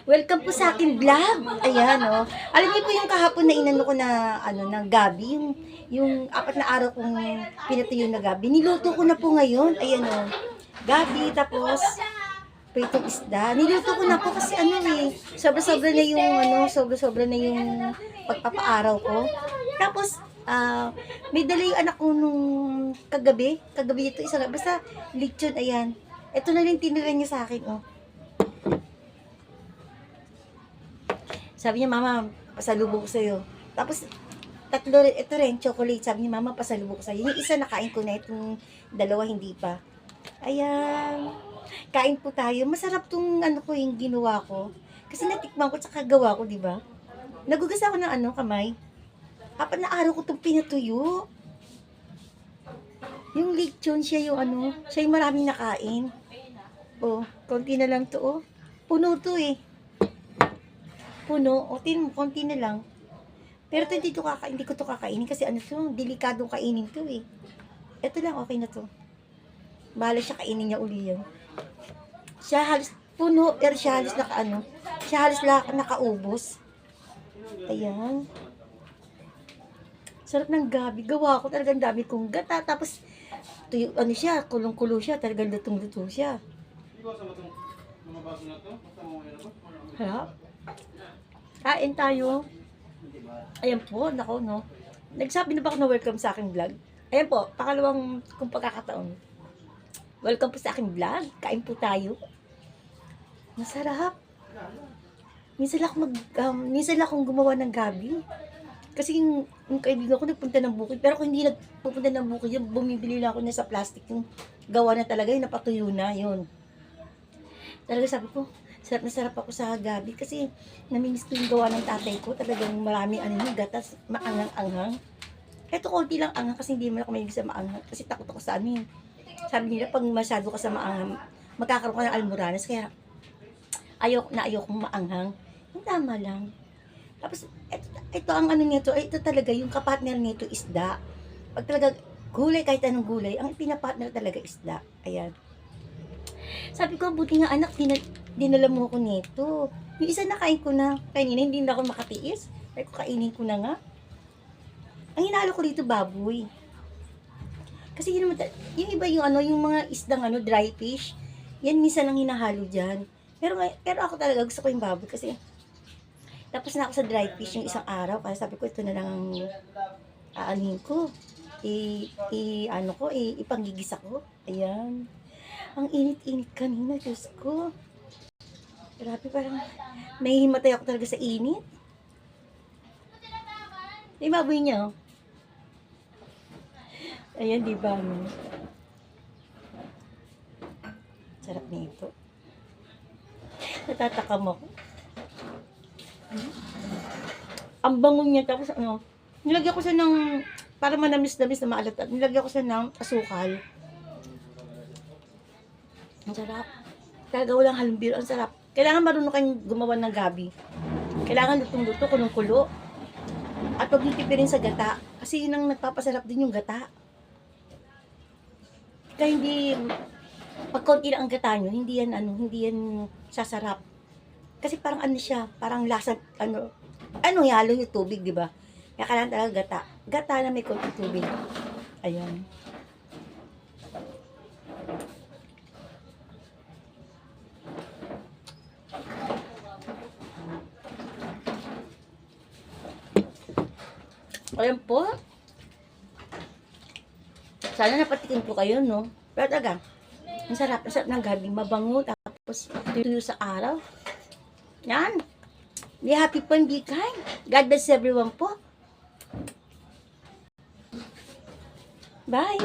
Welcome po sa akin vlog. Ayan, oh. Alam niyo po yung kahapon na inano ko na, ng gabi, yung 4 na araw kong pinatuyo na gabi. Niluto ko na po ngayon. Ayan, oh. Gabi, tapos, pritong isda. Niluto ko na po kasi sobra-sobra na yung, sobra-sobra na yung pagpapaaraw ko. Tapos, may dala yung anak ko nung kagabi ito, basta lechon, ayan. Ito na rin tinira niya sa akin, oh. Sabi niya, mama, pasalubong ko sa'yo. Tapos, tatlo rin, ito rin, chocolate. Sabi niya, mama, pasalubong ko sa'yo. Yung isa nakain ko na, itong dalawa hindi pa. Ayan. Kain po tayo. Masarap tong yung ginawa ko. Kasi natikman ko, tsaka gawa ko, di ba? Nagugas ako ng kamay. 4 na araw ko itong pinatuyo. Yung lechon, siya yung maraming nakain. Oh, konti na lang to, oh. Puno to, eh. Puno, o konti na lang. Pero hindi ko to kakainin kasi delikadong kainin to, eh. Ito lang, okay na to. Bahala siya, kainin niya uli yan. Siya halos puno, pero siya halos nakaubos. Ayan. Sarap ng gabi. Gawa ko talagang dami kong gata. Tapos, tuyo, siya, kulong-kulo siya. Talagang lutong-luto siya. Harap. Kain tayo. Ayan po, nako, no. Nagsabi na ba ako na welcome sa aking vlog? Ayan po, pakalawang kung pagkakataon. Welcome po sa aking vlog. Kain po tayo. Masarap. Minsan lang akong gumawa ng gabi. Kasi yung kaibigan ko nagpunta ng bukid. Pero kung hindi nagpupunta ng bukid, bumibili lang ako na sa plastic. Yung gawa na talaga, yung napatuyo na, yun. Talaga sabi ko, sarap na sarap ako sa gabi. Kasi namimiss ko yung gawa ng tatay ko. Talagang maraming gatas, maangang-anghang. Eto, konti lang anghang kasi hindi mo ako may sa maanghang. Kasi takot ako sa Sabi nila, pag masyado ka sa maanghang, magkakaroon ka ng almoranas. Kaya, ayokong maanghang. Yung tama lang. Tapos, ito ang nito, ito talaga, yung kapartner nito isda. Pag talaga, gulay, kahit anong gulay, ang pinapartner talaga isda. Ayan. Sabi ko, buti nga anak, dinala mo ko nito. Yung isa nakain ko na, kanina, hindi na ako makatiis. Sabi ko, kainin ko na nga. Ang hinalo ko dito, baboy. Kasi yun naman, yung iba yung mga isdang dry fish, yan minsan ang hinahalo dyan. Pero ako talaga, gusto ko yung baboy kasi, tapos na ako sa dry fish yung isang araw, kaya sabi ko, ito na lang ang aanin ko. Ipanggigisa ko. Ayan. Ang init-init kanina, Diyos ko. Grabe, parang nahihimatay ako talaga sa init. Yung baboy niya, oh. Ayan, di ba, no? Sarap nito. Natatakam ako. Ang bango niya, tapos nilagyan ko siya ng, para manamis-namis na maalat, nilagyan ko siya ng asukal. Ang sarap. Talaga walang halumbiro, ang sarap. Kailangan marunong kayong gumawa ng gabi. Kailangan lutong-luto, kulong-kulo. At huwag nitipirin sa gata. Kasi yun ang nagpapasarap din yung gata. Kaya pag konti lang ang gata nyo, hindi yan sasarap. Kasi parang siya, parang lasa, halo yung tubig, di ba? Kaya kailangan talaga gata. Gata na may konti tubig. Ayan. Ayan po. Sana napatikin po kayo, no? Pero talaga, ang sarap ng gabi, mabango, tapos tuyo sa araw. Yan. Be happy po and be kind. God bless everyone po. Bye.